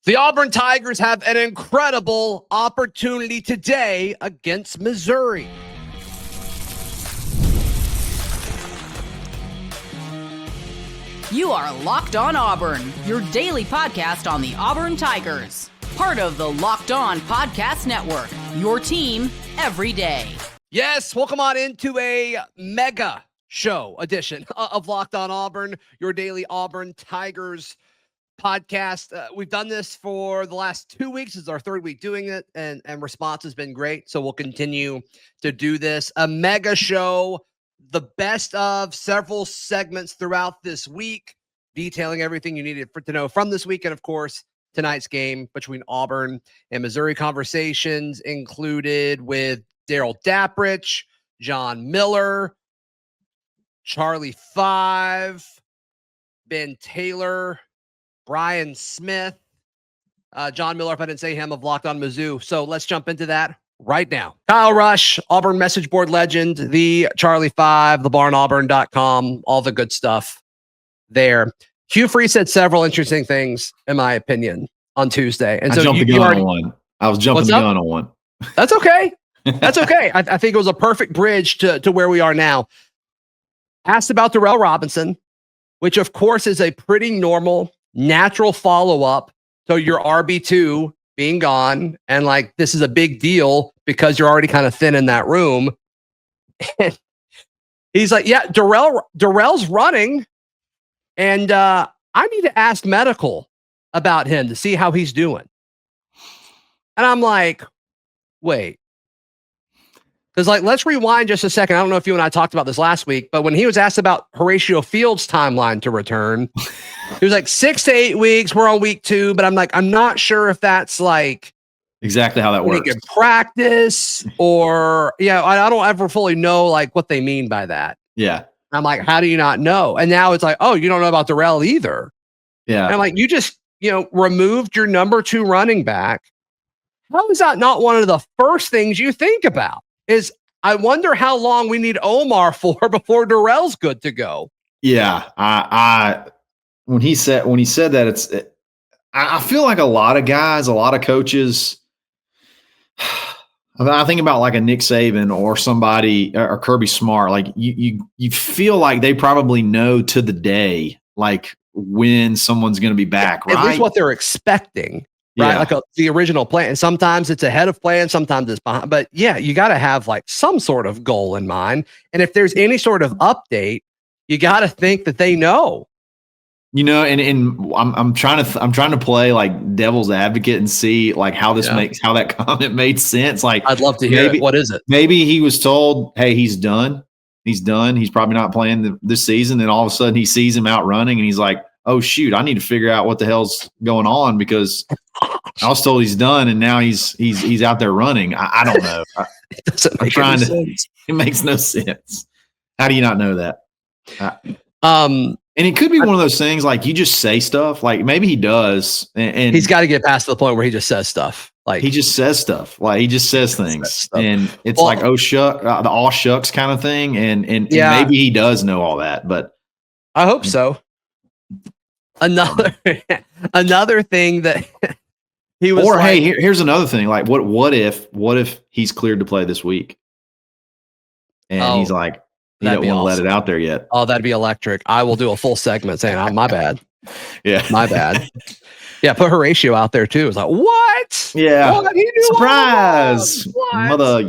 The Auburn Tigers have an incredible opportunity today against Missouri. You are Locked On Auburn, your daily podcast on the Auburn Tigers. Part of the Locked On Podcast Network, your team every day. Yes, welcome on into a mega show edition of Locked On Auburn, your daily Auburn Tigers podcast. We've done this for the last 2 weeks. This is our third week doing it, and response has been great. So we'll continue to do this. A mega show, the best of several segments throughout this week, detailing everything you needed to know from this week. And of course, tonight's game between Auburn and Missouri. Conversations included with Daryl Dapprich, John Miller, Charlie Five, Ben Taylor, Brian Smith, John Miller, if I didn't say him, of Locked On Mizzou. So let's jump into that right now. Kyle Rush, Auburn message board legend, the Charlie Five, thebarnauburn.com, all the good stuff there. Hugh Freeze said several interesting things, in my opinion, on Tuesday. And I so jumped the gun on one. I was jumping the gun on one. That's okay. That's okay. I think it was a perfect bridge to where we are now. Asked about Darrell Robinson, which of course is a pretty normal, natural follow-up to your RB2 being gone. And like, this is a big deal because you're already kind of thin in that room. And he's like, yeah, Darrell's running. And I need to ask medical about him to see how he's doing. And I'm like, wait. Because, like, let's rewind just a second. I don't know if you and I talked about this last week, but when he was asked about Horatio Field's timeline to return, he was like 6 to 8 weeks. We're on week 2, but I'm like, I'm not sure if that's like exactly how that works. Good practice or, I don't ever fully know like what they mean by that. Yeah. I'm like, how do you not know? And now it's like, oh, you don't know about Darrell either. Yeah. And I'm like, you just, removed your number 2 running back. How is that not one of the first things you think about? Is I wonder how long we need Omar for before Darrell's good to go. Yeah, I when he said that, I feel like a lot of guys, a lot of coaches. I think about like a Nick Saban or somebody or Kirby Smart. Like you feel like they probably know to the day like when someone's going to be back, right? At least what they're expecting. Right, Yeah. like the original plan. And sometimes it's ahead of plan, sometimes it's behind. But yeah, you got to have like some sort of goal in mind. And if there's any sort of update, you got to think that they know. And I'm trying to play like devil's advocate and see like how this how that comment made sense. Like I'd love to hear it. What is it? Maybe he was told, hey, he's done. He's done. He's probably not playing this season. And all of a sudden he sees him out running and he's like, oh shoot, I need to figure out what the hell's going on because I was told he's done and now he's out there running. I don't know. It doesn't make any sense. It makes no sense. How do you not know that? And it could be one of those things like you just say stuff like maybe he does and he's got to get past the point where he just says stuff. Like he just says stuff. Like he just says things and it's like, oh shuck, the all shucks kind of thing. And maybe he does know all that, but I hope so. Another thing that he was hey, here's another thing. Like what if he's cleared to play this week? And he's like, he don't want to let it out there yet. Oh, that'd be electric. I will do a full segment saying, oh, my bad. Yeah. My bad. Yeah, put Horatio out there too. It's like, what? Yeah. What? He knew surprise. What? Mother,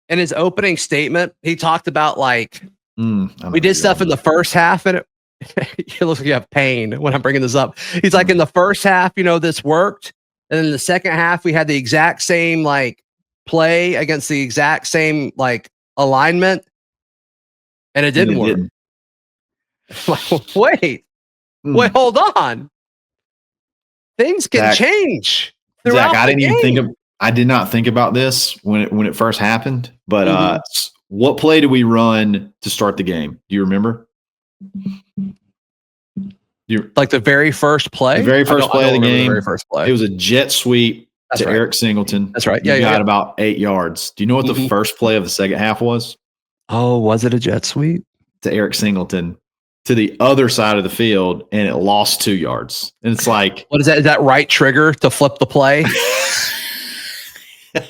in his opening statement, he talked about like we did stuff in the first. first half, and it looks like you have pain when I'm bringing this up. He's like, in the first half, this worked, and then in the second half, we had the exact same like play against the exact same like alignment, and it didn't work. Wait, hold on. Things can change. Zach, I did not think about this when it first happened, but what play did we run to start the game? Do you remember? Like the very first play? The very first play of the game. The very first play. It was a jet sweep to Eric Singleton. That's right. Yeah, you got about 8 yards. Do you know what the first play of the second half was? Oh, was it a jet sweep? To Eric Singleton. to the other side of the field and it lost 2 yards. And it's like, what is that? Is that right trigger to flip the play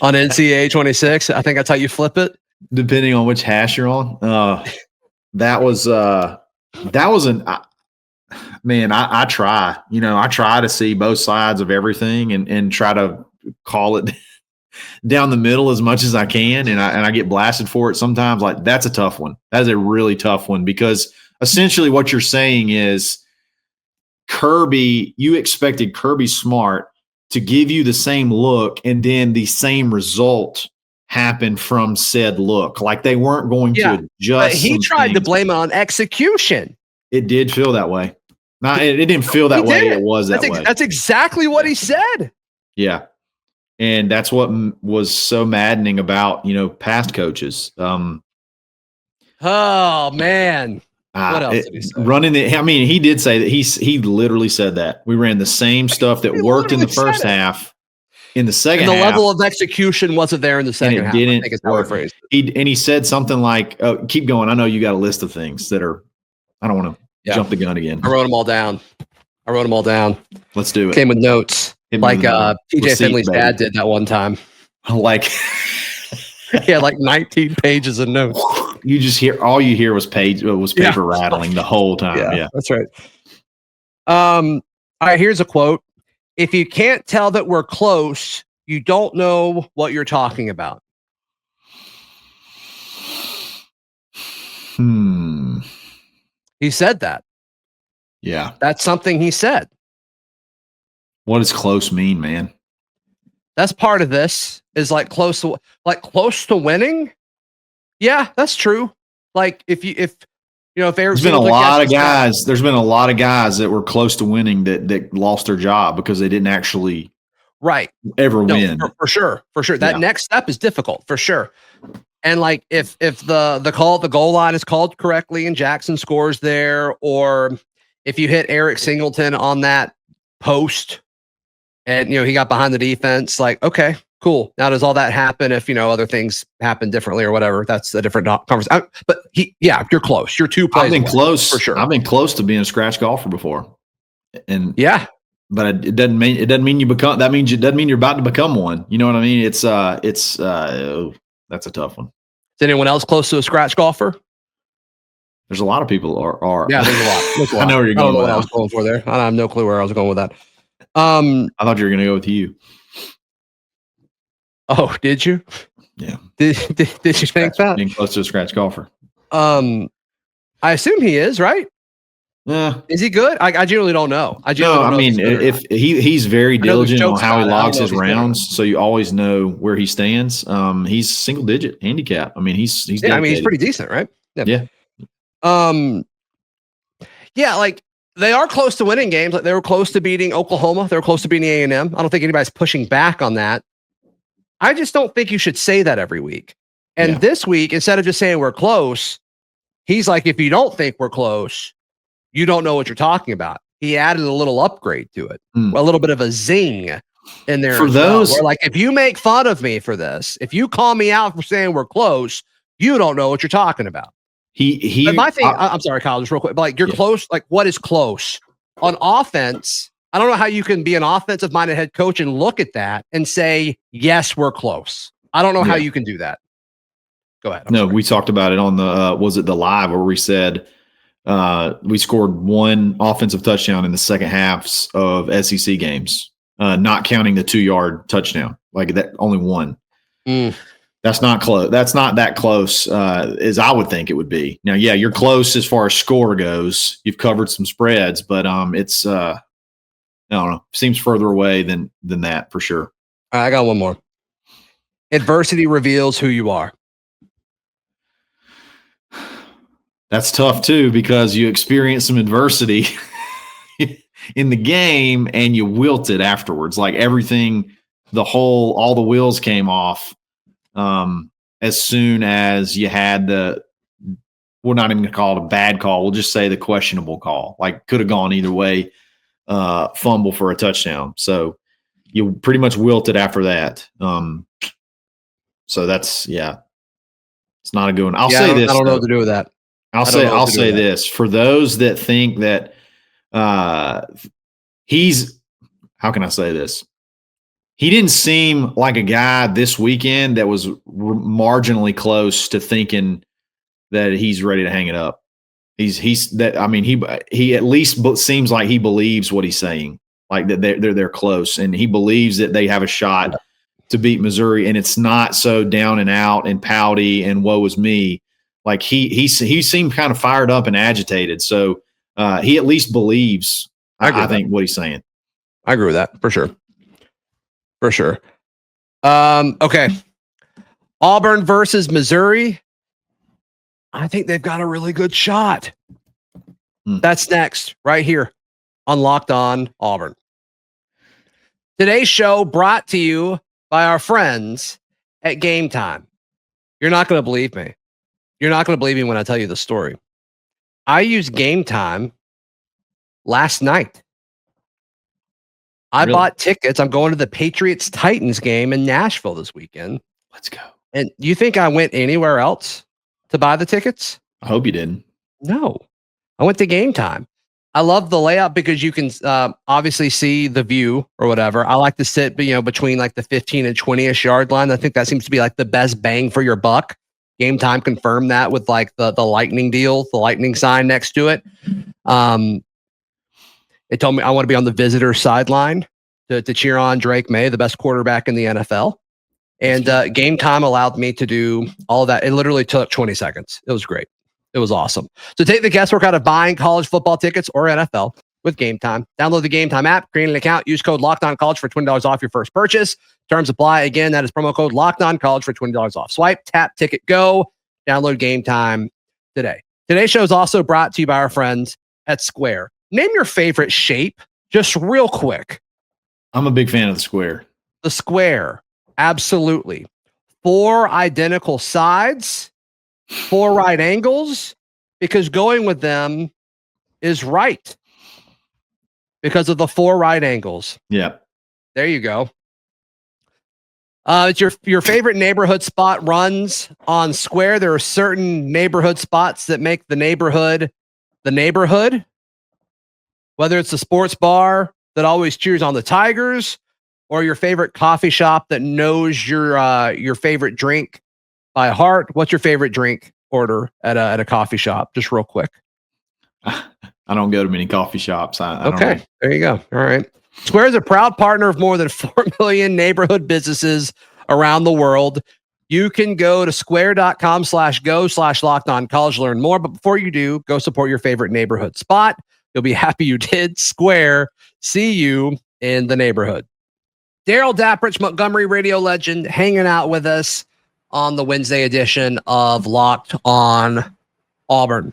on NCAA 26? I think that's how you flip it. Depending on which hash you're on. That was man, I try, I try to see both sides of everything and try to call it down the middle as much as I can. And I get blasted for it sometimes. Like, that's a tough one. That is a really tough one, because essentially what you're saying is you expected Kirby Smart to give you the same look and then the same result happened from said look. Like, they weren't going to adjust. He tried to blame it on execution. It did feel that way. No, it didn't feel that way. It was that way. That's exactly what he said. Yeah. And that's what was so maddening about, past coaches. Oh, man. What else did he say? He did say that he literally said that. We ran the same stuff that worked in the first half. In the second half, the level of execution wasn't there in the second half. Didn't I think it's how I phrased it. He said something like, keep going. I know you got a list of things that are, I don't want to jump the gun again. I wrote them all down. Let's do it. Came with notes. Like TJ Finley's dad did that one time. Like, he had like 19 pages of notes. You just all you hear was paper rattling the whole time. Yeah, that's right. All right, here's a quote. If you can't tell that we're close, you don't know what you're talking about. He said that. Yeah. That's something he said. What does close mean, man? That's part of this, is like close to winning. Yeah, that's true. Like if there's been a lot of guys that were close to winning that lost their job because they didn't actually ever win. For sure. That next step is difficult, for sure. And like if the call at the goal line is called correctly and Jackson scores there, or if you hit Eric Singleton on that post and he got behind the defense, like, okay, cool. Now, does all that happen if other things happen differently or whatever? That's a different conversation. But you're close. You're 2 plays. I've been close for sure. I've been close to being a scratch golfer before, and but it doesn't mean you become. That means it doesn't mean you're about to become one. You know what I mean? It's that's a tough one. Is anyone else close to a scratch golfer? There's a lot of people are. Yeah, there's a lot. I know where you're going. What I was going for there. I have no clue where I was going with that. I thought you were going to go with you. Oh, did you? Yeah. Did you think that? Being close to a scratch golfer. I assume he is, right? Yeah. Is he good? I generally don't know. If he's very diligent on how he logs his rounds, so you always know where he stands. He's single digit handicap. He's dedicated. He's pretty decent, right? Yeah. Like they are close to winning games. Like they were close to beating Oklahoma. They were close to beating A&M. I don't think anybody's pushing back on that. I just don't think you should say that every week. And this week, instead of just saying we're close, he's like, if you don't think we're close, you don't know what you're talking about. He added a little upgrade to it, a little bit of a zing in there. For those, where, like, if you make fun of me for this, if you call me out for saying we're close, you don't know what you're talking about. I'm sorry, Kyle, just real quick, but like you're close. Like, what is close on offense? I don't know how you can be an offensive minded head coach and look at that and say, yes, we're close. I don't know how you can do that. Go ahead. We talked about it on the, was it the live where we said we scored 1 offensive touchdown in the second halves of SEC games, not counting the 2-yard touchdown, like that, only 1. That's not close. That's not that close as I would think it would be. Now, you're close as far as score goes. You've covered some spreads, but it's I don't know. Seems further away than that for sure. All right, I got one more. Adversity reveals who you are. That's tough too, because you experience some adversity in the game and you wilted afterwards. Like everything, all the wheels came off as soon as you had we're not even going to call it a bad call. We'll just say the questionable call. Like could have gone either way. Fumble for a touchdown. So you pretty much wilted after that. So that's, it's not a good one. I'll say this. I don't know what to do with that. I'll say this for those that think that he's, how can I say this? He didn't seem like a guy this weekend that was marginally close to thinking that he's ready to hang it up. He's that. I mean, he at least seems like he believes what he's saying, like that they're close, and he believes that they have a shot to beat Missouri, and it's not so down and out and pouty and woe is me. Like he seemed kind of fired up and agitated. So he at least believes, I think, what he's saying. I agree with that for sure. For sure. Okay. Auburn versus Missouri. I think they've got a really good shot. That's next, right here on Locked On Auburn. Today's show brought to you by our friends at Game Time. You're not going to believe me. You're not going to believe me when I tell you the story. I used Game Time last night. I bought tickets. I'm going to the Patriots-Titans game in Nashville this weekend. Let's go. And you think I went anywhere else to buy the tickets? I hope you didn't. No. I went to Game Time. I love the layout because you can obviously see the view or whatever. I like to sit, between like the 15 and 20-ish yard line. I think that seems to be like the best bang for your buck. Game Time confirmed that with like the lightning deal, the lightning sign next to it. It told me I want to be on the visitor sideline to cheer on Drake May, the best quarterback in the NFL. And Game Time allowed me to do all of that. It literally took 20 seconds. It was great. It was awesome. So take the guesswork out of buying college football tickets or NFL with Game Time. Download the Game Time app, create an account, use code LOCKEDONCollege for $20 off your first purchase. Terms apply. Again, that is promo code LOCKEDONCollege for $20 off. Swipe, tap, ticket, go. Download Game Time today. Today's show is also brought to you by our friends at Square. Name your favorite shape, just real quick. I'm a big fan of the square. The square. Absolutely. 4 identical sides, 4 right angles, because going with them is right. Because of the 4 right angles. Yeah. There you go. It's your favorite neighborhood spot runs on Square. There are certain neighborhood spots that make the neighborhood the neighborhood. Whether it's the sports bar that always cheers on the Tigers, or your favorite coffee shop that knows your favorite drink by heart. What's your favorite drink order at a coffee shop? Just real quick. I don't go to many coffee shops. I don't okay, know. There you go. All right. Square is a proud partner of more than 4 million neighborhood businesses around the world. You can go to square.com/go/LockedOnCollege to learn more. But before you do, go support your favorite neighborhood spot. You'll be happy you did. Square, see you in the neighborhood. Daryl Dapprich, Montgomery radio legend, hanging out with us on the Wednesday edition of Locked On Auburn.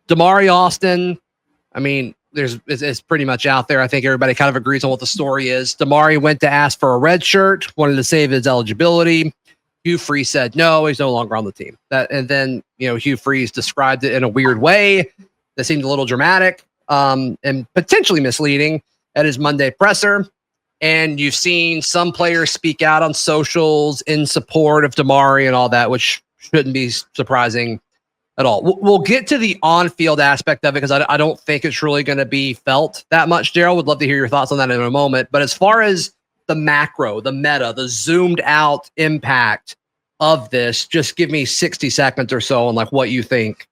Damari Alston, I mean, it's pretty much out there. I think everybody kind of agrees on what the story is. Damari went to ask for a red shirt, wanted to save his eligibility. Hugh Freeze said no, he's no longer on the team. And then Hugh Freeze described it in a weird way that seemed a little dramatic and potentially misleading at his Monday presser. And you've seen some players speak out on socials in support of Damari and all that, which shouldn't be surprising at all. We'll get to the on-field aspect of it because I don't think it's really going to be felt that much. Daryl, would love to hear your thoughts on that in a moment. But as far as the macro, the meta, the zoomed out impact of this, just give me 60 seconds or so on like what you think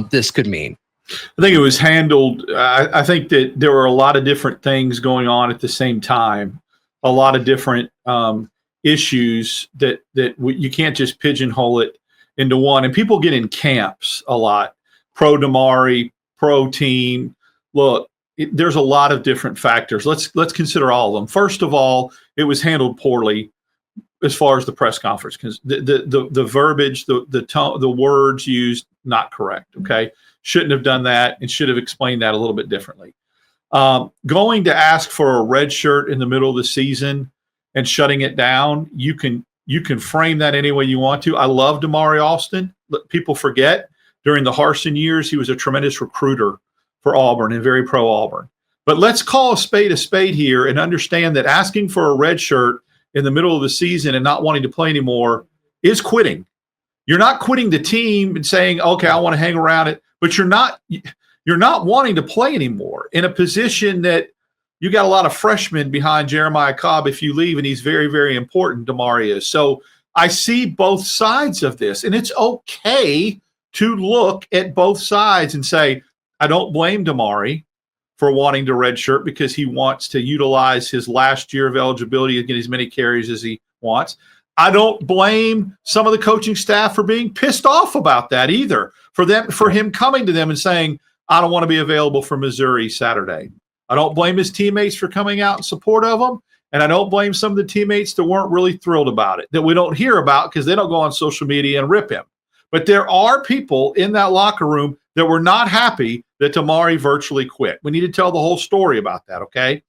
this could mean. I think it was handled. I think that there were a lot of different things going on at the same time, a lot of different issues that you can't just pigeonhole it into one. And people get in camps a lot, pro Damari, pro team. Look, there's a lot of different factors. Let's consider all of them. First of all, it was handled poorly as far as the press conference because the verbiage, the tone, the words used not correct. Okay. Shouldn't have done that and should have explained that a little bit differently. Going to ask for a red shirt in the middle of the season and shutting it down, you can frame that any way you want to. I love Damari Alston. People forget during the Harsin years, he was a tremendous recruiter for Auburn and very pro-Auburn. But let's call a spade here and understand that asking for a red shirt in the middle of the season and not wanting to play anymore is quitting. You're not quitting the team and saying, okay, I want to hang around it, but you're not wanting to play anymore in a position that you got a lot of freshmen behind Jeremiah Cobb if you leave, and he's very, very important, Damari is. So I see both sides of this, and it's okay to look at both sides and say, I don't blame Damari for wanting to redshirt because he wants to utilize his last year of eligibility and get as many carries as he wants. I don't blame some of the coaching staff for being pissed off about that either, for him coming to them and saying, I don't want to be available for Missouri Saturday. I don't blame his teammates for coming out in support of him, and I don't blame some of the teammates that weren't really thrilled about it, that we don't hear about because they don't go on social media and rip him. But there are people in that locker room that were not happy that Damari virtually quit. We need to tell the whole story about that, okay?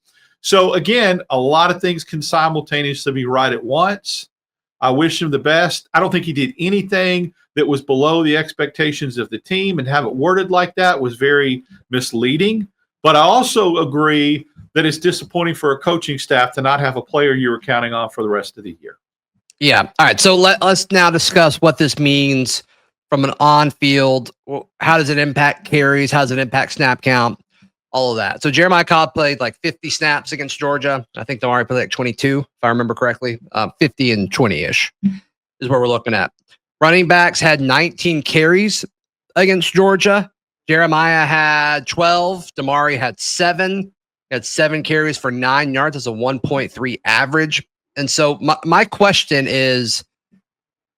So, again, a lot of things can simultaneously be right at once. I wish him the best. I don't think he did anything that was below the expectations of the team, and have it worded like that was very misleading. But I also agree that it's disappointing for a coaching staff to not have a player you were counting on for the rest of the year. Yeah. All right. So let's now discuss what this means from an on-field. How does it impact carries? How does it impact snap count? All of that. So Jeremiah Cobb played like 50 snaps against Georgia. I think Damari played like 22, if I remember correctly. 50 and 20-ish is what we're looking at. Running backs had 19 carries against Georgia. Jeremiah had 12. Damari had 7. He had 7 carries for 9 yards. That's a 1.3 average. And so my question is,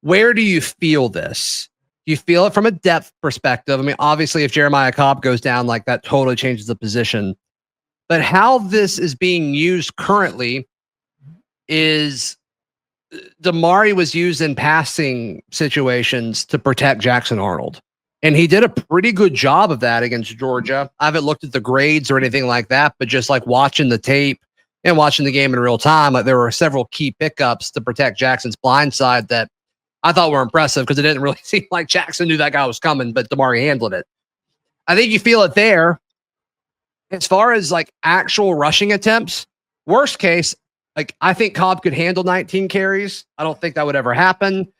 where do you feel this? Do you feel it from a depth perspective? I mean, obviously, if Jeremiah Cobb goes down, like that totally changes the position. But how this is being used currently is Damari was used in passing situations to protect Jackson Arnold. And he did a pretty good job of that against Georgia. I haven't looked at the grades or anything like that, but just like watching the tape and watching the game in real time, like there were several key pickups to protect Jackson's blind side that I thought were impressive because it didn't really seem like Jackson knew that guy was coming, but Damari handled it. I think you feel it there. As far as like actual rushing attempts, worst case, like I think Cobb could handle 19 carries. I don't think that would ever happen.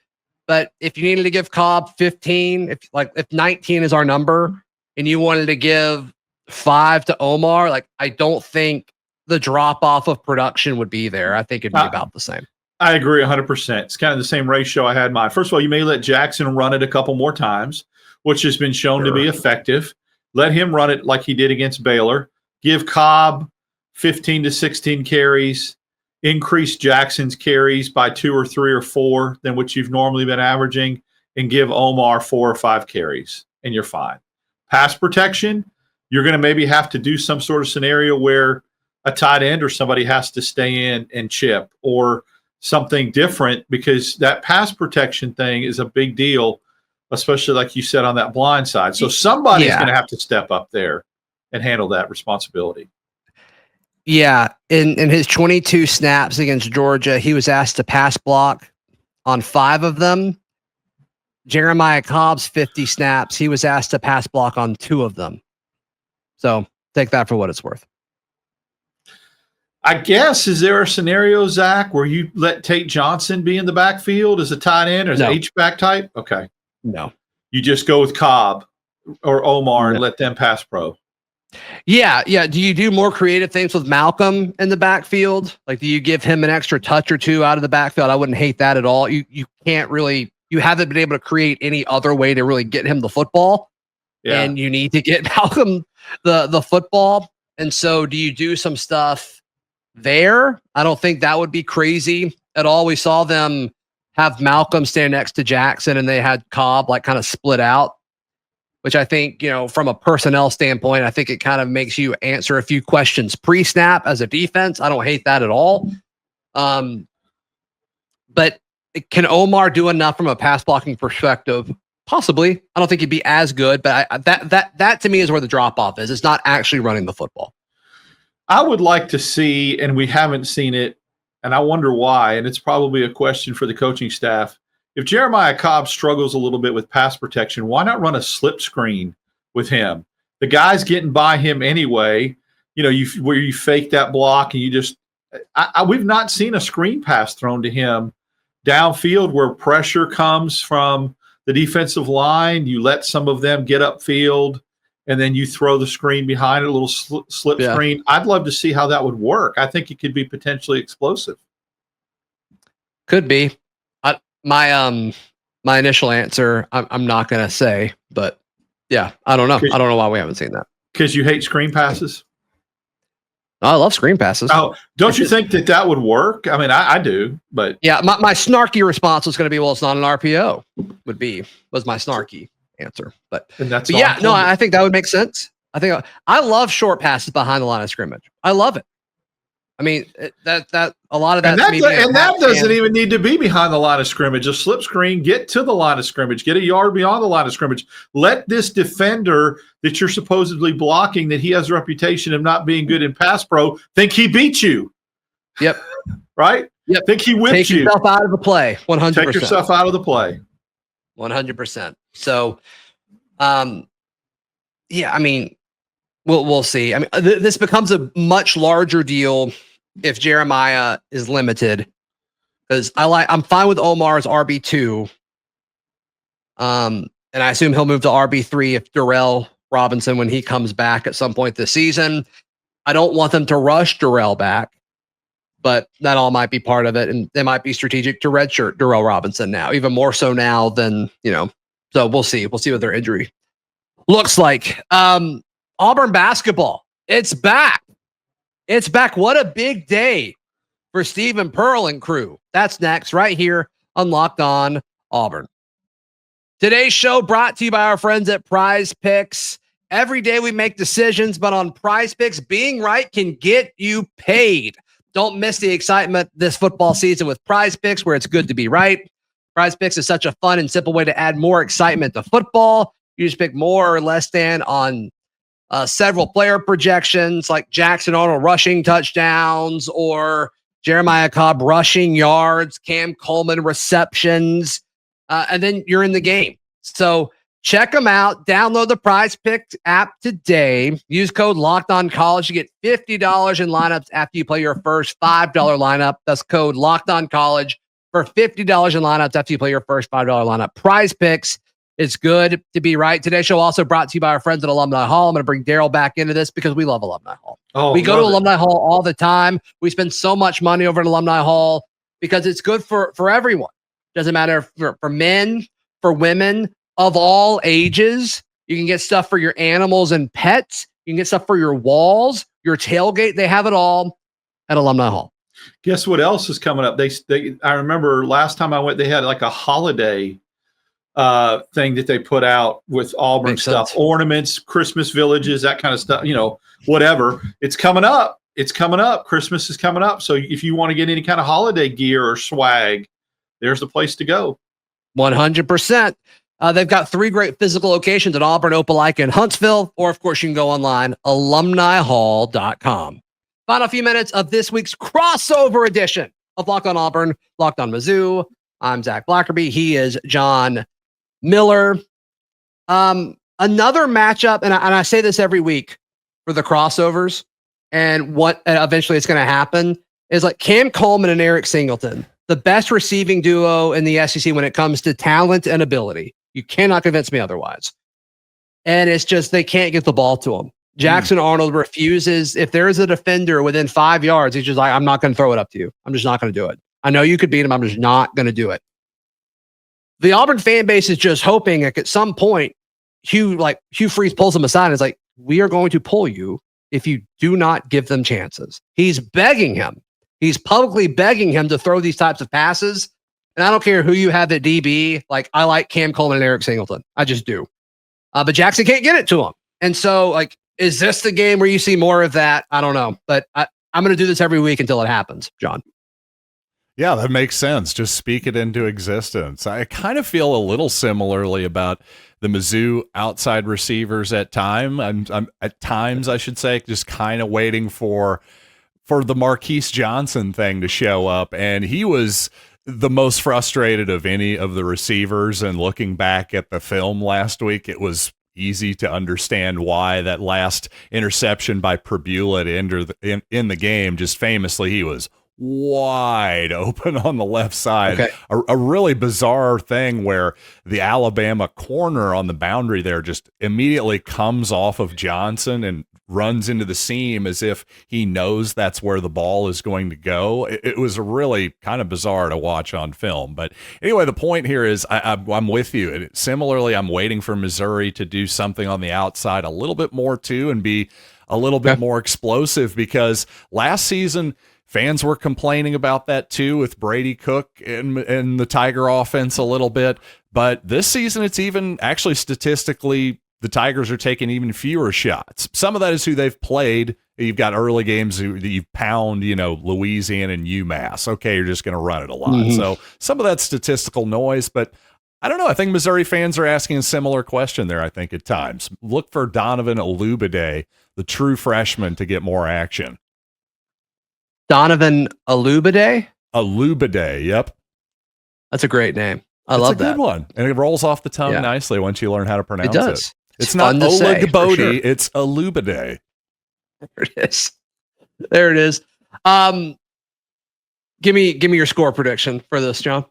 But if you needed to give Cobb 15, if 19 is our number and you wanted to give 5 to Omar, like I don't think the drop off of production would be there. I think it'd be about the same. I agree 100%. It's kind of the same ratio I had in mind. First of all, you may let Jackson run it a couple more times, which has been shown to be effective. Let him run it like he did against Baylor. Give Cobb 15 to 16 carries. Increase Jackson's carries by 2 or 3 or 4 than what you've normally been averaging, and give Omar 4 or 5 carries, and you're fine. Pass protection, you're going to maybe have to do some sort of scenario where a tight end or somebody has to stay in and chip or something different, because that pass protection thing is a big deal, especially like you said on that blind side. So somebody's going to have to step up there and handle that responsibility. Yeah, in his 22 snaps against Georgia, he was asked to pass block on 5 of them. Jeremiah Cobb's 50 snaps, he was asked to pass block on 2 of them. So take that for what it's worth. I guess, is there a scenario, Zach, where you let Tate Johnson be in the backfield as a tight end or as an H-back type? Okay. No. You just go with Cobb or Omar and let them pass pro. Yeah. Do you do more creative things with Malcolm in the backfield? Like, do you give him an extra touch or 2 out of the backfield? I wouldn't hate that at all. You can't really, you haven't been able to create any other way to really get him the football. Yeah. And you need to get Malcolm the football. And so do you do some stuff there? I don't think that would be crazy at all. We saw them have Malcolm stand next to Jackson, and they had Cobb like kind of split out, which I think, from a personnel standpoint, I think it kind of makes you answer a few questions pre-snap as a defense. I don't hate that at all. But can Omar do enough from a pass blocking perspective? Possibly. I don't think he'd be as good, but that to me is where the drop off is. It's not actually running the football. I would like to see, and we haven't seen it, and I wonder why, and it's probably a question for the coaching staff. If Jeremiah Cobb struggles a little bit with pass protection, why not run a slip screen with him? The guy's getting by him anyway, where you fake that block and you just we've not seen a screen pass thrown to him downfield where pressure comes from the defensive line, you let some of them get upfield, and then you throw the screen behind it, a little slip screen. I'd love to see how that would work. I think it could be potentially explosive. Could be. My initial answer, I'm not going to say, but yeah, I don't know. I don't know why we haven't seen that. Because you hate screen passes? I love screen passes. Oh, don't you think that would work? I mean, I do, but yeah, my snarky response was going to be, well, it's not an RPO. Was my snarky answer, but yeah, no, I think that would make sense. I love short passes behind the line of scrimmage. I love it. I mean, that a lot of that, and that doesn't even need to be behind the line of scrimmage. A slip screen, get to the line of scrimmage, get a yard beyond the line of scrimmage. Let this defender that you're supposedly blocking, that he has a reputation of not being good in pass pro, think he beat you. Yep. Right? Yep. Think he whipped you. Take yourself out of the play. 100%. Take yourself out of the play. 100%. So, yeah, I mean, we'll see. I mean, this becomes a much larger deal if Jeremiah is limited, because I'm fine with Omar as RB2. And I assume he'll move to RB3 if Darrell Robinson, when he comes back at some point this season. I don't want them to rush Darrell back, but that all might be part of it. And they might be strategic to redshirt Darrell Robinson now, even more so now than, so we'll see. We'll see what their injury looks like. Auburn basketball, it's back. It's back. What a big day for Stephen Pearl and crew. That's next right here on Locked On Auburn. Today's show brought to you by our friends at Prize Picks. Every day we make decisions, but on Prize Picks, being right can get you paid. Don't miss the excitement this football season with Prize Picks, where it's good to be right. Prize Picks is such a fun and simple way to add more excitement to football. You just pick more or less than on several player projections, like Jackson Arnold rushing touchdowns or Jeremiah Cobb rushing yards, Cam Coleman receptions, and then you're in the game. So check them out. Download the Prize Picks app today. Use code LOCKEDONCollege to get $50 in lineups after you play your first $5 lineup. That's code LOCKEDONCollege for $50 in lineups after you play your first $5 lineup. Prize Picks. It's good to be right. Today's show also brought to you by our friends at Alumni Hall. I'm going to bring Daryl back into this because we love Alumni Hall. We go to Alumni Hall all the time. We spend so much money over at Alumni Hall because it's good for everyone. Doesn't matter for men, for women of all ages. You can get stuff for your animals and pets. You can get stuff for your walls, your tailgate. They have it all at Alumni Hall. Guess what else is coming up? I remember last time I went, they had like a holiday thing that they put out with Auburn Makes stuff, sense. ornaments, Christmas villages, that kind of stuff, whatever. It's coming up. Christmas is coming up. So if you want to get any kind of holiday gear or swag, there's the place to go. 100%. They've got 3 great physical locations in Auburn, Opelika, and Huntsville. Or, of course, you can go online, alumnihall.com. Final few minutes of this week's crossover edition of Locked On Auburn, Locked On Mizzou. I'm Zach Blackerby. He is John Miller. Another matchup, and I say this every week for the crossovers, and what eventually it's going to happen is like Cam Coleman and Eric Singleton, the best receiving duo in the SEC when it comes to talent and ability. You cannot convince me otherwise. And it's just they can't get the ball to him. Jackson Arnold refuses. If there is a defender within 5 yards, he's just like, I'm not going to throw it up to you. I'm just not going to do it. I know you could beat him. I'm just not going to do it. The Auburn fan base is just hoping like at some point, Hugh Freeze pulls him aside and is like, we are going to pull you if you do not give them chances. He's begging him. He's publicly begging him to throw these types of passes. And I don't care who you have at DB. Like, I like Cam Coleman and Eric Singleton. I just do. But Jackson can't get it to him. And so, like, is this the game where you see more of that? I don't know. But I'm going to do this every week until it happens, John. Yeah, that makes sense. Just speak it into existence. I kind of feel a little similarly about the Mizzou outside receivers at times, I should say, just kind of waiting for the Marquise Johnson thing to show up. And he was the most frustrated of any of the receivers. And looking back at the film last week, it was easy to understand why that last interception by Perbula in the game, just famously, he was wide open on the left side. Okay. A really bizarre thing where the Alabama corner on the boundary there just immediately comes off of Johnson and runs into the seam as if he knows that's where the ball is going to go. It was really kind of bizarre to watch on film. But anyway, the point here is I'm with you. Similarly, I'm waiting for Missouri to do something on the outside a little bit more too and be a little bit more explosive, because last season fans were complaining about that too with Brady Cook and the Tiger offense a little bit. But this season, it's even actually statistically, the Tigers are taking even fewer shots. Some of that is who they've played. You've got early games that you pound, Louisiana and UMass. Okay, you're just going to run it a lot. Mm-hmm. So some of that's statistical noise, but I don't know. I think Missouri fans are asking a similar question there, I think, at times. Look for Donovan Olubade, the true freshman, to get more action. Donovan Olubade? Olubade, yep. That's a great name. I love that. It's a good one. And it rolls off the tongue nicely once you learn how to pronounce it. It does. It's not fun to say, for Olubade, sure. it's Olubade. There it is. There it is. Give me your score prediction for this, John.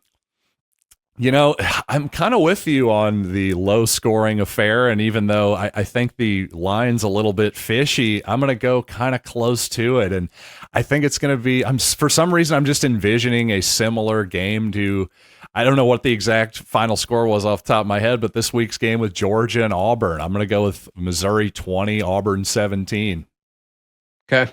I'm kind of with you on the low scoring affair. And even though I think the line's a little bit fishy, I'm going to go kind of close to it. And I think it's going to be, for some reason, I'm just envisioning a similar game to, I don't know what the exact final score was off the top of my head, but this week's game with Georgia and Auburn, I'm going to go with Missouri 20, Auburn 17. Okay.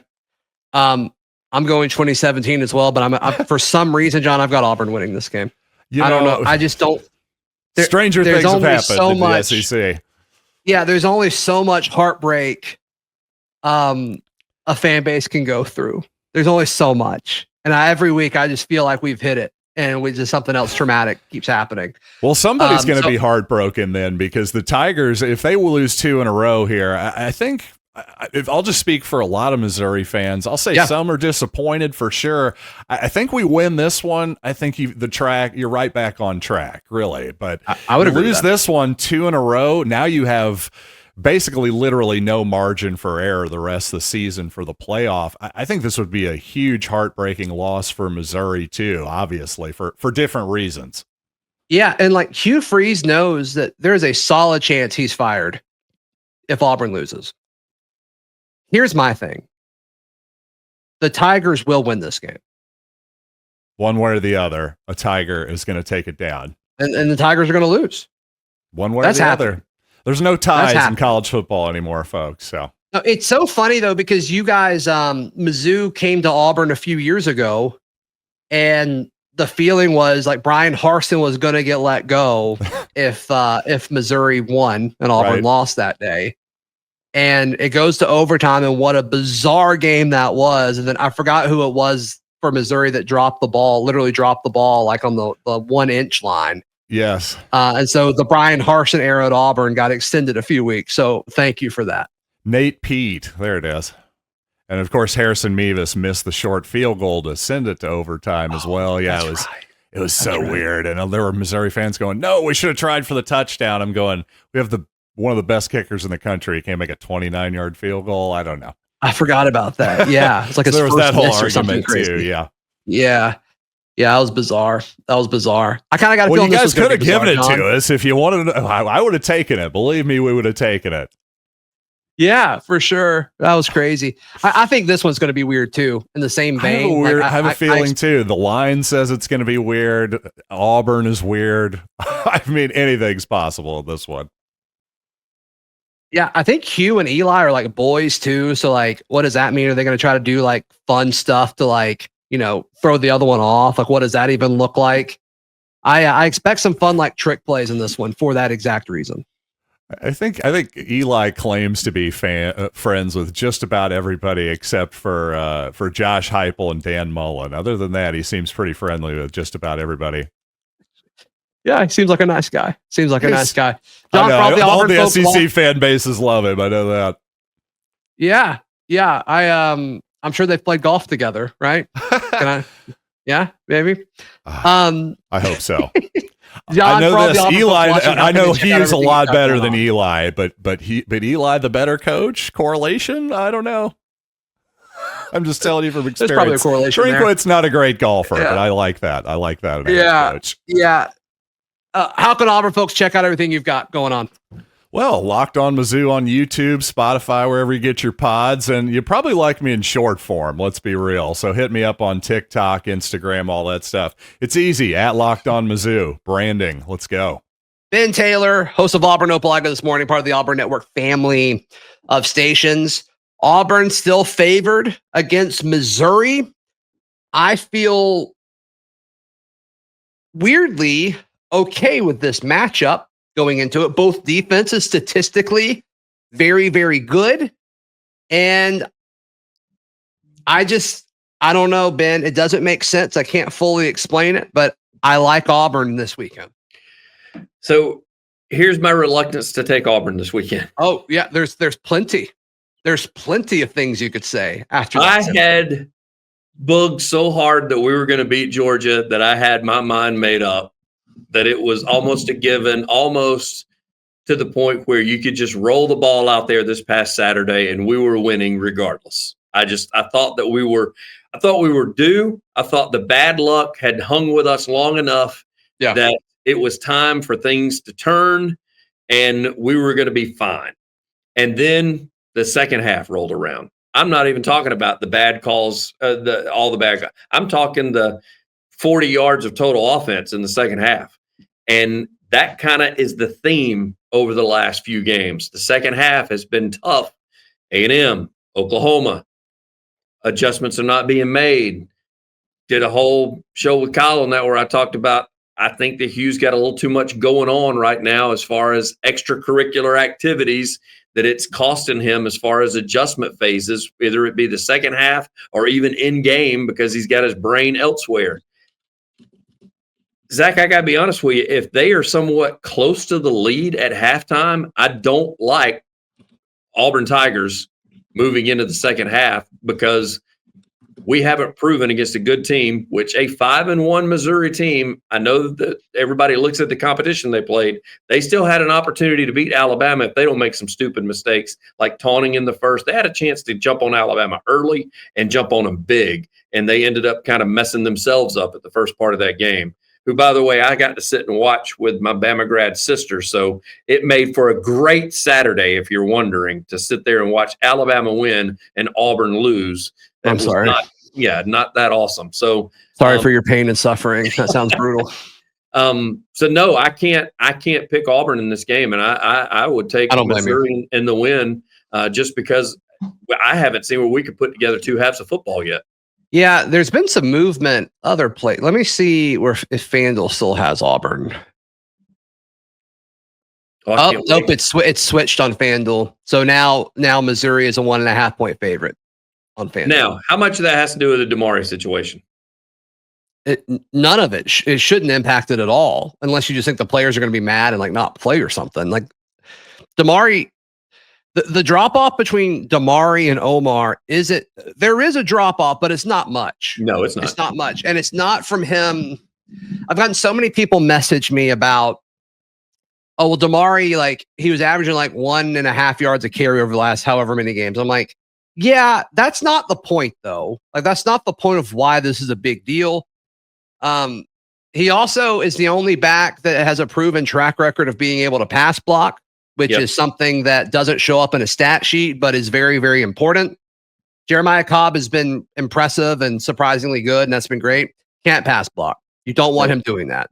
I'm going 2017 as well, but I'm for some reason, John, I've got Auburn winning this game. I don't know. I just don't. Stranger things have happened so in much, the SEC. Yeah, there's only so much heartbreak a fan base can go through. There's only so much. And every week I just feel like we've hit it. And we just something else traumatic keeps happening. Well, somebody's going to be heartbroken then, because the Tigers, if they will lose 2 in a row here, I think if I'll just speak for a lot of Missouri fans, I'll say some are disappointed for sure. I think we win this one. I think you're right back on track, really. But I would lose this one 2 in a row. Now you have basically literally no margin for error the rest of the season for the playoff. I think this would be a huge heartbreaking loss for Missouri too, obviously for different reasons. Yeah. And like Hugh Freeze knows that there's a solid chance he's fired if Auburn loses. Here's my thing. The Tigers will win this game. One way or the other, a Tiger is going to take it down. And the Tigers are going to lose. One way or the other. There's no ties in college football anymore, folks. So no, it's so funny though, because you guys, Mizzou came to Auburn a few years ago, and the feeling was like Brian Harsin was going to get let go if Missouri won and Auburn lost that day. And it goes to overtime, and what a bizarre game that was. And then I forgot who it was for Missouri that literally dropped the ball like on the 1 inch line. Yes. And so the Brian Harsin era at Auburn got extended a few weeks. So thank you for that. Nate Pete. There it is. And of course, Harrison Mevis missed the short field goal to send it to overtime as well. Yeah, it was so weird. And there were Missouri fans going, no, we should have tried for the touchdown. I'm going, we have one of the best kickers in the country. He can't make a 29-yard field goal. I don't know. I forgot about that. Yeah. It's like so there was that whole argument crazy. too. Yeah. Yeah. Yeah, that was bizarre. I kind of got a feeling you guys could have given it John. to us if you wanted to. I would have taken it. Believe me, we would have taken it. Yeah, for sure. That was crazy. I think this one's going to be weird too, in the same vein. I have a feeling too. The line says it's going to be weird. Auburn is weird. I mean, anything's possible in this one. Yeah, I think Hugh and Eli are like boys too. So like, what does that mean? Are they going to try to do like fun stuff to like, throw the other one off? Like, what does that even look like? I expect some fun like trick plays in this one for that exact reason. I think Eli claims to be friends with just about everybody except for Josh Heupel and Dan Mullen. Other than that, he seems pretty friendly with just about everybody. Yeah, he seems like a nice guy. John, probably all the SEC fan bases love him. I know that. Yeah. I'm sure they've played golf together, right? Yeah, maybe. I hope so. John, I know this. Eli. I know he's a lot better than Eli, but Eli the better coach. Correlation? I don't know. I'm just telling you from There's probably a experience. correlation there. Drinkwitz's not a great golfer, Yeah. but I like that. I like that. Yeah. Coach. Yeah. How can Auburn folks check out everything you've got going on? Well, Locked On Mizzou on YouTube, Spotify, wherever you get your pods, and you probably like me in short form, let's be real. So hit me up on TikTok, Instagram, all that stuff. It's easy, at Locked On Mizzou. Branding, let's go. Ben Taylor, host of Auburn Opelika this morning, part of the Auburn Network family of stations. Auburn still favored against Missouri. I feel weirdly okay with this matchup going into it. Both defenses statistically very, very good. And I don't know, Ben. It doesn't make sense. I can't fully explain it, but I like Auburn this weekend. So here's my reluctance to take Auburn this weekend. Oh, yeah, there's plenty. There's plenty of things you could say after that. I had bugged so hard that we were going to beat Georgia that I had my mind made up that it was almost a given, almost to the point where you could just roll the ball out there this past Saturday and we were winning regardless. I thought we were due. I thought the bad luck had hung with us long enough that it was time for things to turn and we were going to be fine. And then the second half rolled around. I'm not even talking about the bad calls, all the bad guys. I'm talking the 40 yards of total offense in the second half. And that kind of is the theme over the last few games. The second half has been tough. A&M, Oklahoma, adjustments are not being made. Did a whole show with Kyle on that where I talked about, I think that Hugh's got a little too much going on right now as far as extracurricular activities that it's costing him as far as adjustment phases, whether it be the second half or even in game because he's got his brain elsewhere. Zach, I got to be honest with you. If they are somewhat close to the lead at halftime, I don't like Auburn Tigers moving into the second half because we haven't proven against a good team, which a 5-1 Missouri team, I know that everybody looks at the competition they played. They still had an opportunity to beat Alabama if they don't make some stupid mistakes like taunting in the first. They had a chance to jump on Alabama early and jump on them big, and they ended up kind of messing themselves up at the first part of that game, who, by the way, I got to sit and watch with my Bama grad sister. So it made for a great Saturday, if you're wondering, to sit there and watch Alabama win and Auburn lose. I'm sorry. Not that awesome. So sorry for your pain and suffering. That sounds brutal. So no, I can't pick Auburn in this game, and I would take Missouri in the win just because I haven't seen where we could put together two halves of football yet. Yeah, there's been some movement. Other play. Let me see if FanDuel still has Auburn. Nope, it's switched on FanDuel. So now Missouri is a 1.5 point favorite on FanDuel. Now, how much of that has to do with the Damari situation? None of it. It shouldn't impact it at all, unless you just think the players are going to be mad and like not play or something. Like Damari, the drop off between Damari and Omar there is a drop off, but it's not much. No, it's not. It's not much, and it's not from him. I've gotten so many people message me about, oh, well, Damari, like he was averaging like 1.5 yards a carry over the last however many games. I'm like, yeah, that's not the point though. Like that's not the point of why this is a big deal. He also is the only back that has a proven track record of being able to pass block, which is something that doesn't show up in a stat sheet, but is very, very important. Jeremiah Cobb has been impressive and surprisingly good, and that's been great. Can't pass block. You don't want him doing that.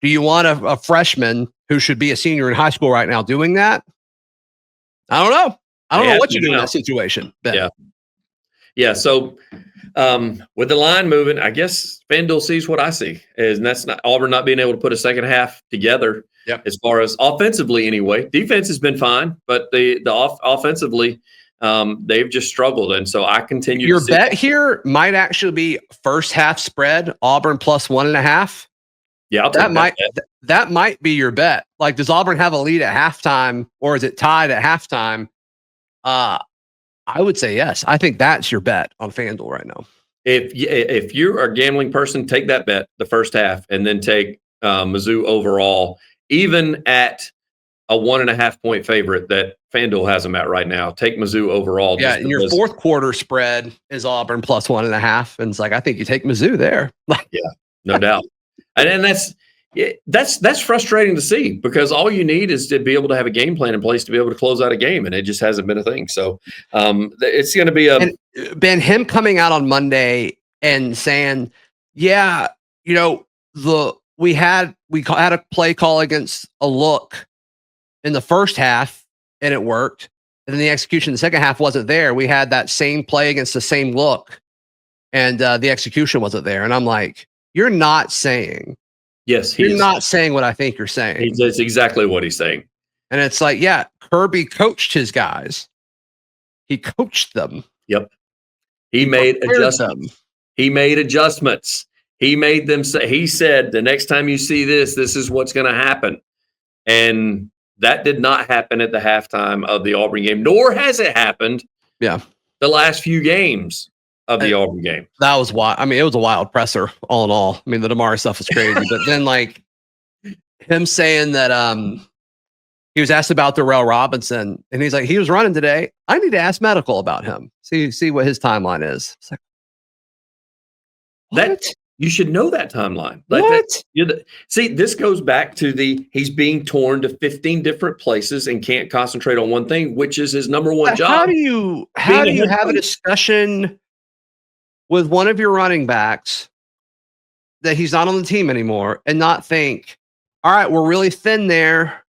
Do you want a freshman who should be a senior in high school right now doing that? I don't know. I don't know what you do in that situation, Ben. Yeah. So with the line moving, I guess FanDuel sees what I see, and that's not Auburn not being able to put a second half together. As far as offensively, anyway, defense has been fine, but the offensively, they've just struggled, and so I continue. Your bet here might actually be first half spread Auburn plus 1.5. Yeah, that might be your bet. Like, does Auburn have a lead at halftime, or is it tied at halftime? I would say yes. I think that's your bet on FanDuel right now. If you're a gambling person, take that bet the first half, and then take Mizzou overall. Even at a 1.5 point favorite that FanDuel has them at right now. Take Mizzou overall. Yeah, and your fourth quarter spread is Auburn plus 1.5, and it's like I think you take Mizzou there. Yeah, no doubt. And that's frustrating to see because all you need is to be able to have a game plan in place to be able to close out a game, and it just hasn't been a thing. So it's going to be a Ben. Him coming out on Monday and saying, "Yeah, we had a play call against a look in the first half, and it worked." And then the execution in the second half wasn't there. We had that same play against the same look, and the execution wasn't there. And I'm like, you're not saying. Yes, you're not saying what I think you're saying. That's exactly what he's saying. And it's like, yeah, Kirby coached his guys. He coached them. Yep. He made adjustments. He made adjustments. He made them say, he said, the next time you see this is what's going to happen. And that did not happen at the halftime of the Auburn game, nor has it happened the last few games of the Auburn game. That was wild. I mean, it was a wild presser all in all. I mean, the Damari stuff was crazy. But then like him saying that he was asked about Darrell Robinson and he's like, he was running today. I need to ask medical about him. See what his timeline is. It's like, what? You should know that timeline. Like what? See, this goes back to he's being torn to 15 different places and can't concentrate on one thing, which is his number one job. How do you have a discussion with one of your running backs that he's not on the team anymore and not think, all right, we're really thin there.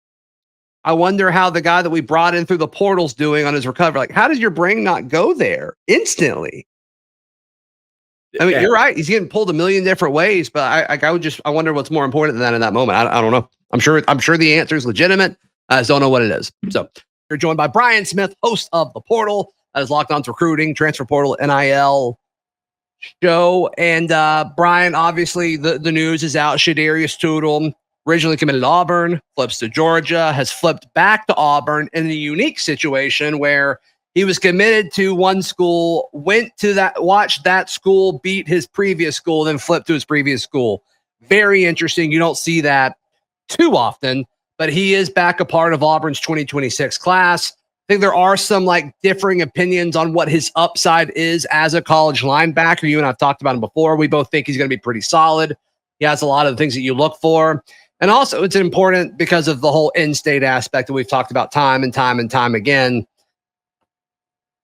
I wonder how the guy that we brought in through the portal's doing on his recovery. Like, how does your brain not go there instantly? I mean, you're right. He's getting pulled a million different ways, but I wonder what's more important than that in that moment. I don't know. I'm sure the answer is legitimate. I just don't know what it is. So you're joined by Brian Smith, host of The Portal, that is Locked On's recruiting, transfer portal, NIL show. And Brian, obviously the news is out. Shadarius Tootle, originally committed to Auburn, flips to Georgia, has flipped back to Auburn in a unique situation where he was committed to one school, watched that school beat his previous school, then flipped to his previous school. Very interesting. You don't see that too often, but he is back a part of Auburn's 2026 class. I think there are some differing opinions on what his upside is as a college linebacker. You and I've talked about him before. We both think he's going to be pretty solid. He has a lot of the things that you look for. And also it's important because of the whole in-state aspect that we've talked about time and time again.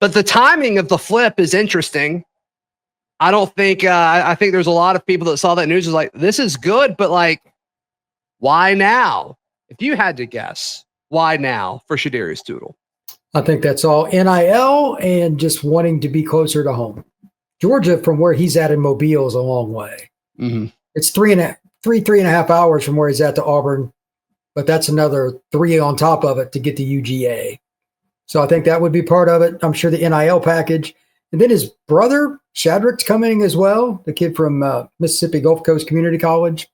But the timing of the flip is interesting. I don't think, I think there's a lot of people that saw that news is like, this is good, but why now? If you had to guess, why now for Shadarius Tootle? I think that's all NIL and just wanting to be closer to home. Georgia, from where he's at in Mobile, is a long way. Mm-hmm. It's three and a half hours from where he's at to Auburn, but that's another 3 on top of it to get to UGA. So I think that would be part of it. I'm sure the NIL package. And then his brother, Shadrick's coming as well, the kid from Mississippi Gulf Coast Community College.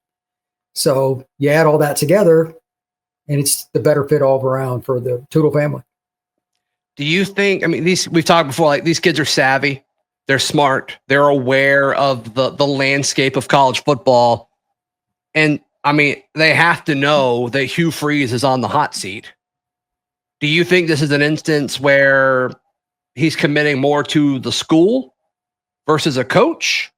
So you add all that together, and it's the better fit all around for the Tootle family. Do you think, we've talked before, these kids are savvy. They're smart. They're aware of the landscape of college football. And, they have to know that Hugh Freeze is on the hot seat. Do you think this is an instance where he's committing more to the school versus a coach?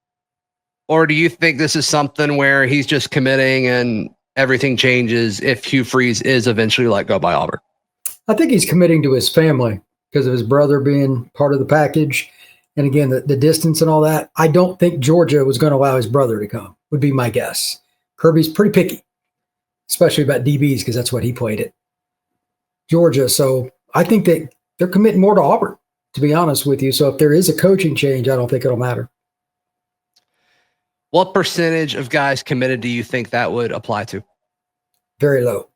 Or do you think this is something where he's just committing and everything changes if Hugh Freeze is eventually let go by Auburn? I think he's committing to his family because of his brother being part of the package. And again, the distance and all that. I don't think Georgia was going to allow his brother to come, would be my guess. Kirby's pretty picky, especially about DBs because that's what he played at Georgia. So I think that they're committing more to Auburn, to be honest with you. So if there is a coaching change, I don't think it'll matter. What percentage of guys committed do you think that would apply to? Very low.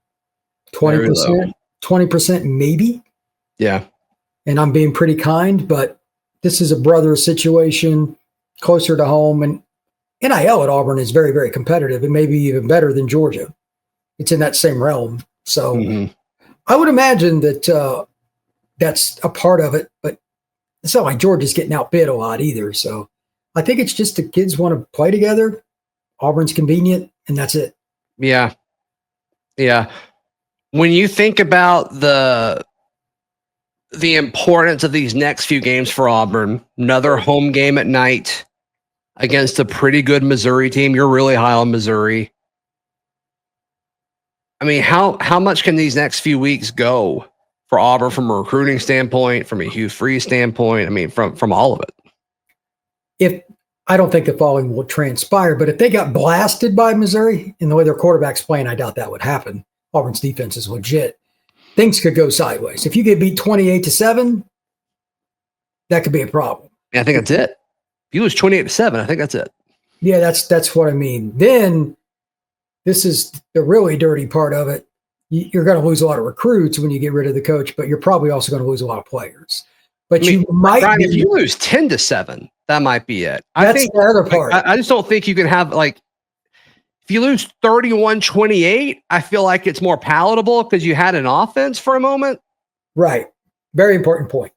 20%, 20% maybe. Yeah. And I'm being pretty kind, but this is a brother situation closer to home. And NIL at Auburn is very, very competitive. It may be even better than Georgia. It's in that same realm. So I would imagine that that's a part of it, but it's not like Georgia's getting outbid a lot either. So I think it's just the kids want to play together. Auburn's convenient, and that's it. Yeah. Yeah. When you think about the importance of these next few games for Auburn, another home game at night against a pretty good Missouri team. You're really high on Missouri. I mean, how much can these next few weeks go for Auburn from a recruiting standpoint, from a Hugh Freeze standpoint? I mean, from all of it. If I don't think the following will transpire, but if they got blasted by Missouri in the way their quarterback's playing, I doubt that would happen. Auburn's defense is legit. Things could go sideways. If you get beat 28-7, that could be a problem. Yeah, I think that's it. If you lose 28-7, I think that's it. Yeah, that's what I mean. Then this is the really dirty part of it. You're going to lose a lot of recruits when you get rid of the coach, but you're probably also going to lose a lot of players. But I mean, you might Brian, if you lose 10-7, that might be it. That's I think the other part. I just don't think you can have like if you lose 31-28, I feel like it's more palatable because you had an offense for a moment. Right. Very important point.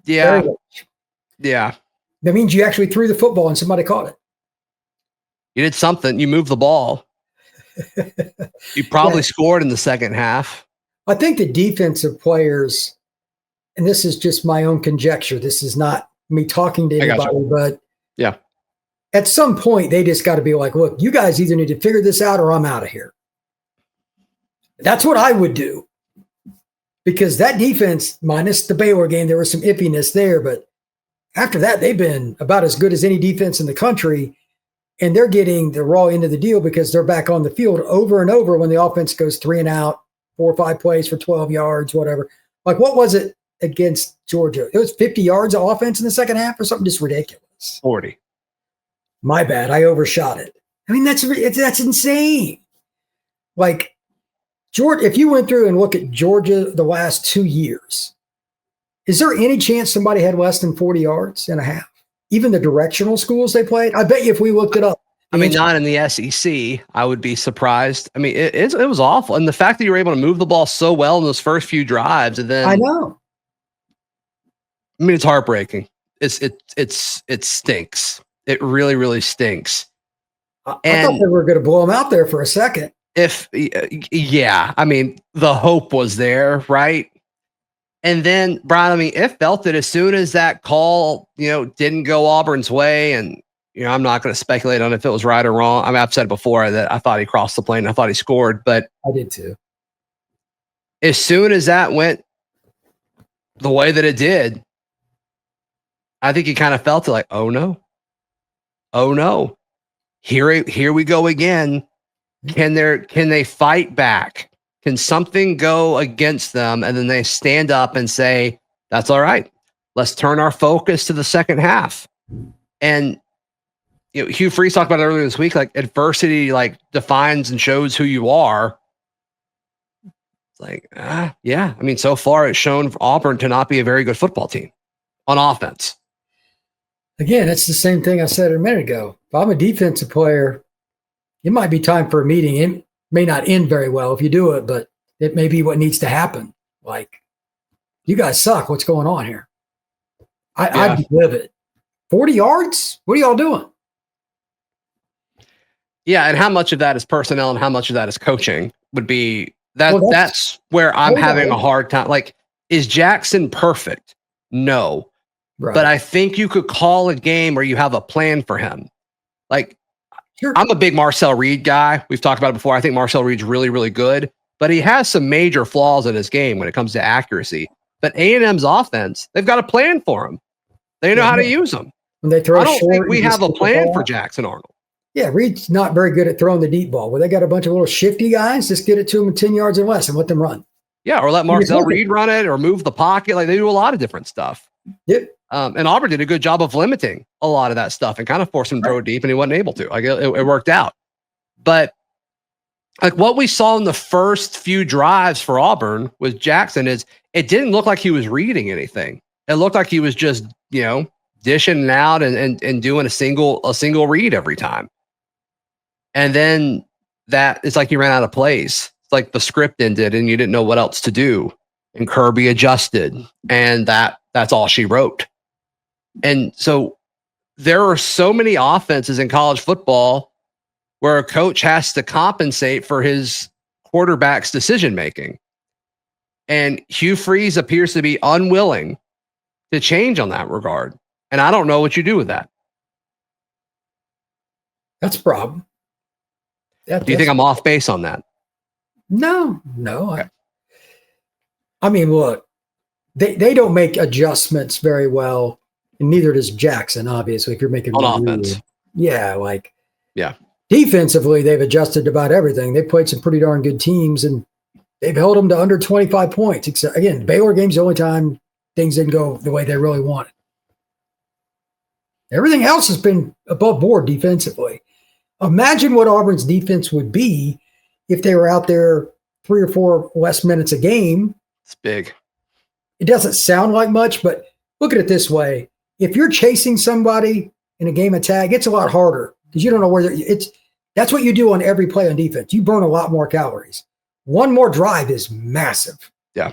Yeah. Yeah. That means you actually threw the football and somebody caught it. You did something. You moved the ball. You probably scored in the second half. I think the defensive players, and this is just my own conjecture, this is not me talking to anybody, but yeah, at some point they just got to be like, look, you guys either need to figure this out or I'm out of here. That's what I would do. Because that defense, minus the Baylor game, there was some iffiness there, but after that, they've been about as good as any defense in the country, and they're getting the raw end of the deal because they're back on the field over and over when the offense goes 3 and out, 4 or 5 plays for 12 yards, whatever. Like, what was it against Georgia? It was 50 yards of offense in the second half or something just ridiculous. 40. My bad. I overshot it. I mean, that's insane. Like, Georgia, if you went through and look at Georgia the last 2 years, is there any chance somebody had less than 40 yards and a half? Even the directional schools they played? I bet you if we looked it up. I mean, not in the SEC, I would be surprised. I mean, it was awful. And the fact that you were able to move the ball so well in those first few drives, and then I know. I mean, it's heartbreaking. It stinks. It really, really stinks. I thought they were going to blow them out there for a second. Yeah, I mean, the hope was there, right? And then, Brian, I mean, it felt that as soon as that call, didn't go Auburn's way, and, I'm not going to speculate on if it was right or wrong. I mean, I've said before that I thought he crossed the plane. I thought he scored, but I did too. As soon as that went the way that it did, I think he kind of felt it like, oh no, here we go again. Can they fight back? Can something go against them? And then they stand up and say, that's all right. Let's turn our focus to the second half. And Hugh Freeze talked about it earlier this week, like adversity, like defines and shows who you are. It's like, yeah. I mean, so far it's shown Auburn to not be a very good football team on offense. Again, it's the same thing I said a minute ago. If I'm a defensive player, it might be time for a meeting. It may not end very well if you do it, but it may be what needs to happen. Like, you guys suck. What's going on here? I'd be livid. 40 yards? What are y'all doing? Yeah, and how much of that is personnel and how much of that is coaching would be that. Well, that's where I'm having a hard time. Like, is Jackson perfect? No. Right. But I think you could call a game where you have a plan for him. Like, sure. I'm a big Marcel Reed guy. We've talked about it before. I think Marcel Reed's really, really good, but he has some major flaws in his game when it comes to accuracy. But A&M's offense, they've got a plan for him. They know how to use them. When they throw I don't think we have a plan for Jackson Arnold. Yeah, Reed's not very good at throwing the deep ball. Where they got a bunch of little shifty guys, just get it to them in 10 yards and less and let them run. Yeah, or let Marcel Reed run it or move the pocket. Like, they do a lot of different stuff. Yep. And Auburn did a good job of limiting a lot of that stuff and kind of forced him to throw deep, and he wasn't able to. Like, it worked out. But like what we saw in the first few drives for Auburn with Jackson is it didn't look like he was reading anything. It looked like he was just, dishing it out and doing a single read every time. And then it's like he ran out of plays. It's like the script ended and you didn't know what else to do. And Kirby adjusted, and that's all she wrote. And so there are so many offenses in college football where a coach has to compensate for his quarterback's decision making. And Hugh Freeze appears to be unwilling to change on that regard. And I don't know what you do with that. That's a problem. Do you think I'm off base on that? No. Okay. I mean, look, they don't make adjustments very well, and neither does Jackson, obviously, if you're making on offense. Yeah. Defensively, they've adjusted about everything. They've played some pretty darn good teams, and they've held them to under 25 points. Except, again, Baylor game's the only time things didn't go the way they really wanted. Everything else has been above board defensively. Imagine what Auburn's defense would be if they were out there 3 or 4 less minutes a game. It's big. It doesn't sound like much, but look at it this way. If you're chasing somebody in a game of tag, it's a lot harder because you don't know where that's what you do on every play on defense. You burn a lot more calories. One more drive is massive. Yeah.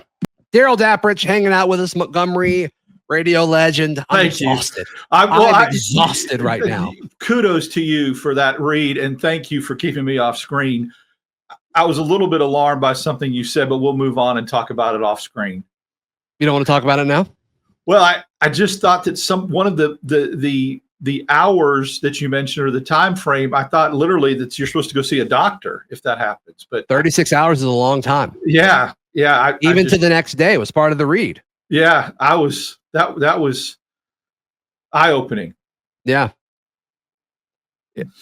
Daryl Dapprich hanging out with us, Montgomery radio legend. I'm exhausted. I'm exhausted right now. Kudos to you for that read, and thank you for keeping me off screen. I was a little bit alarmed by something you said, but we'll move on and talk about it off screen. You don't want to talk about it now? Well, I just thought that one of the hours that you mentioned or the time frame, I thought literally that you're supposed to go see a doctor if that happens. But 36 hours is a long time. Yeah. Even to the next day was part of the read. Yeah, that was eye-opening. Yeah.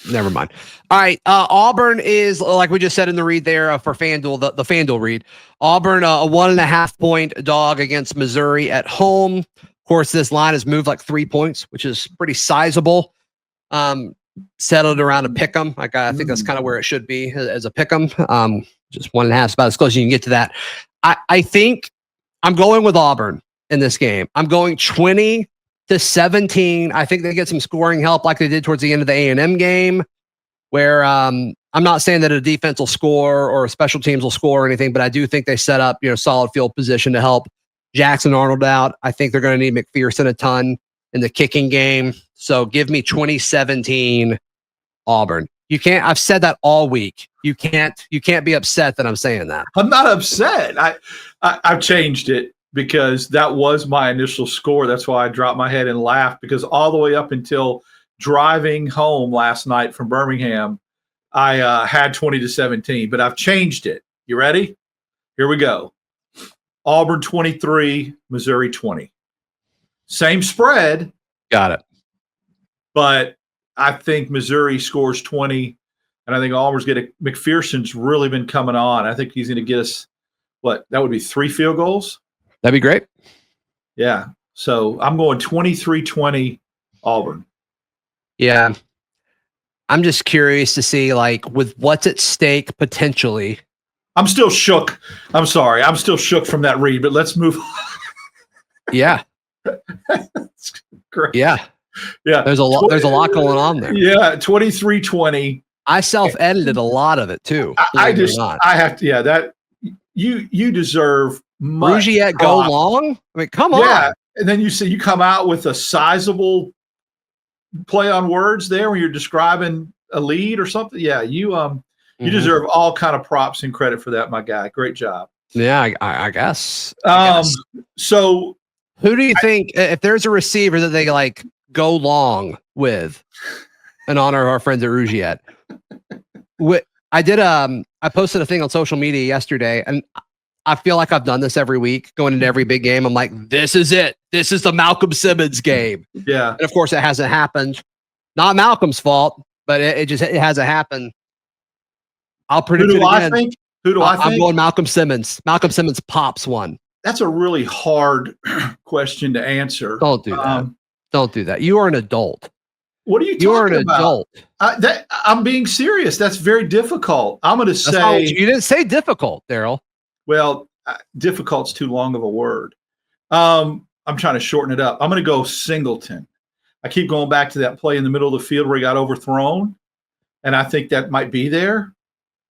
Never mind. All right. Auburn is, like we just said in the read there for FanDuel, the FanDuel read. Auburn, a 1.5 point dog against Missouri at home. Of course, this line has moved like 3 points, which is pretty sizable. Settled around a pick 'em. I think that's kind of where it should be as a pick 'em. Just 1.5 is about as close as you can get to that. I think I'm going with Auburn in this game. I'm going 20-17. I think they get some scoring help like they did towards the end of the A&M game, where I'm not saying that a defense will score or special teams will score or anything, but I do think they set up, solid field position to help Jackson Arnold out. I think they're going to need McPherson a ton in the kicking game. So give me 2017 Auburn. You can't, I've said that all week. You can't be upset that I'm saying that. I'm not upset. I've changed it because that was my initial score. That's why I dropped my head and laughed, because all the way up until driving home last night from Birmingham, I had 20-17, but I've changed it. You ready? Here we go. Auburn 23, Missouri 20. Same spread. Got it. But I think Missouri scores 20, and I think Auburn's McPherson's really been coming on. I think he's going to get us, that would be 3 field goals? That'd be great. Yeah. So I'm going 23-20 Auburn. Yeah. I'm just curious to see, with what's at stake potentially. I'm still shook. I'm sorry. I'm still shook from that read, but let's move on. Yeah. That's great. Yeah. Yeah. There's a lot going on there. Yeah. 23-20. I self-edited a lot of it too. I have to, that you deserve much. Rougiette go long? I mean, come on. Yeah. And then you come out with a sizable play on words there when you're describing a lead or something. Yeah. You deserve all kind of props and credit for that, my guy. Great job. Yeah, I guess. So who do you think, if there's a receiver that they go long with, in honor of our friends at Rougiette? I posted a thing on social media yesterday, and I feel like I've done this every week going into every big game. I'm like, this is it. This is the Malcolm Simmons game. Yeah. And of course it hasn't happened. Not Malcolm's fault, but it hasn't happened. I'll predict it again. Who do I think? I'm going Malcolm Simmons. Malcolm Simmons pops one. That's a really hard question to answer. Don't do that. Don't do that. You are an adult. What are you talking about? You are an adult. I'm being serious. That's very difficult. I'm going to say. You didn't say difficult, Daryl. Well, difficult's too long of a word. I'm trying to shorten it up. I'm going to go Singleton. I keep going back to that play in the middle of the field where he got overthrown, and I think that might be there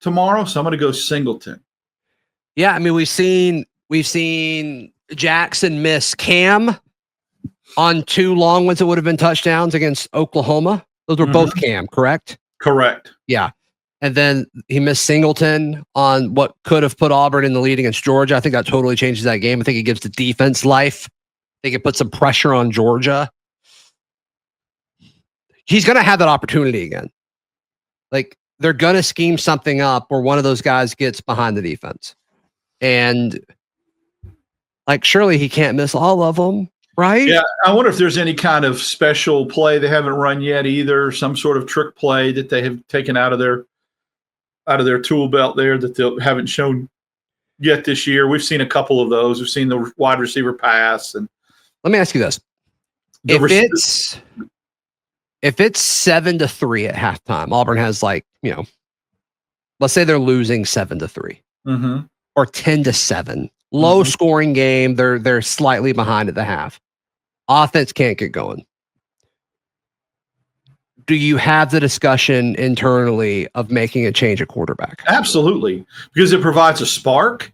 tomorrow. So I'm going to go Singleton. Yeah, I mean, we've seen Jackson miss Cam on 2 long ones that would have been touchdowns against Oklahoma. Those were both Cam, correct? Correct. Yeah. And then he missed Singleton on what could have put Auburn in the lead against Georgia. I think that totally changes that game. I think it gives the defense life. I think it puts some pressure on Georgia. He's going to have that opportunity again. Like, they're going to scheme something up where one of those guys gets behind the defense. And, like, surely he can't miss all of them, right? Yeah, I wonder if there's any kind of special play they haven't run yet either, some sort of trick play that they have taken out of their tool belt there that they haven't shown yet this year. We've seen a couple of those. We've seen the wide receiver pass. And let me ask you this. If it's 7-3 at halftime, Auburn has, like, let's say they're losing 7-3 or 10-7, low scoring game. They're slightly behind at the half. Offense can't get going. Do you have the discussion internally of making a change at quarterback? Absolutely, because it provides a spark.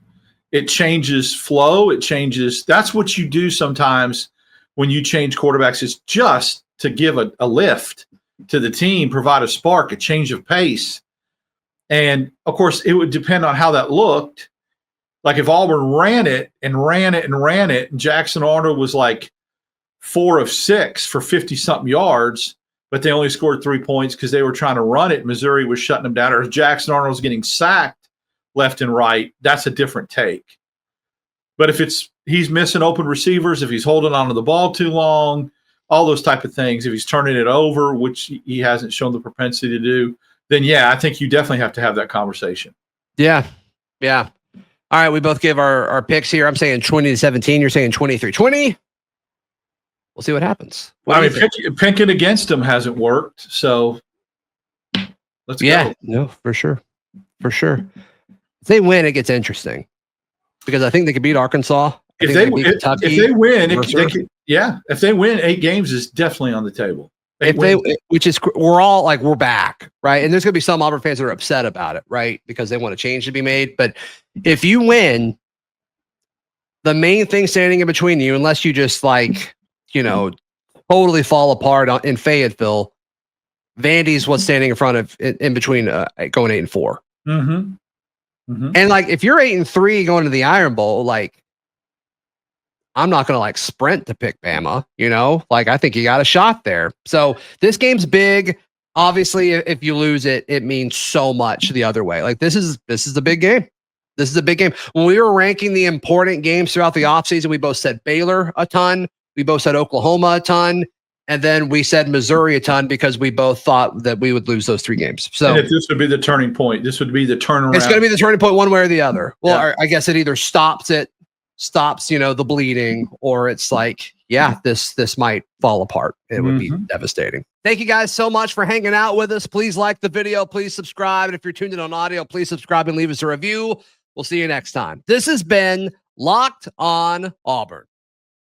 It changes flow. It changes. That's what you do sometimes when you change quarterbacks. It's just to give a lift to the team, provide a spark, a change of pace. And, of course, it would depend on how that looked. Like if Auburn ran it, and Jackson Arnold was like 4 of 6 for 50-something yards, but they only scored 3 points because they were trying to run it. Missouri was shutting them down. Or if Jackson Arnold was getting sacked left and right, that's a different take. But if he's missing open receivers, if he's holding onto the ball too long, all those type of things, if he's turning it over, which he hasn't shown the propensity to do, then, yeah, I think you definitely have to have that conversation. Yeah. All right, we both give our picks here. I'm saying 20-17. You're saying 23-20. We'll see what happens. Picking against them hasn't worked, so let's go. No, for sure. If they win, it gets interesting because I think they could beat Arkansas. If they win, 8 games is definitely on the table. We're all like, we're back, right? And there's going to be some Auburn fans that are upset about it, right? Because they want a change to be made. But if you win, the main thing standing in between you, unless you just totally fall apart in Fayetteville, Vandy's what's standing in front of, in between going 8-4. And like, if you're 8-3 going to the Iron Bowl, like, I'm not going to sprint to pick Bama, I think you got a shot there. So this game's big. Obviously, if you lose it, it means so much the other way. Like, this is a big game. This is a big game. When we were ranking the important games throughout the offseason, we both said Baylor a ton. We both said Oklahoma a ton. And then we said Missouri a ton because we both thought that we would lose those 3 games. So and if this would be the turning point. This would be the turnaround. It's going to be the turning point one way or the other. Well, I guess it either stops, the bleeding, or it's like, this might fall apart. It would be devastating. Thank you guys so much for hanging out with us. Please like the video. Please subscribe. And if you're tuned in on audio, please subscribe and leave us a review. We'll see you next time. This has been Locked On Auburn.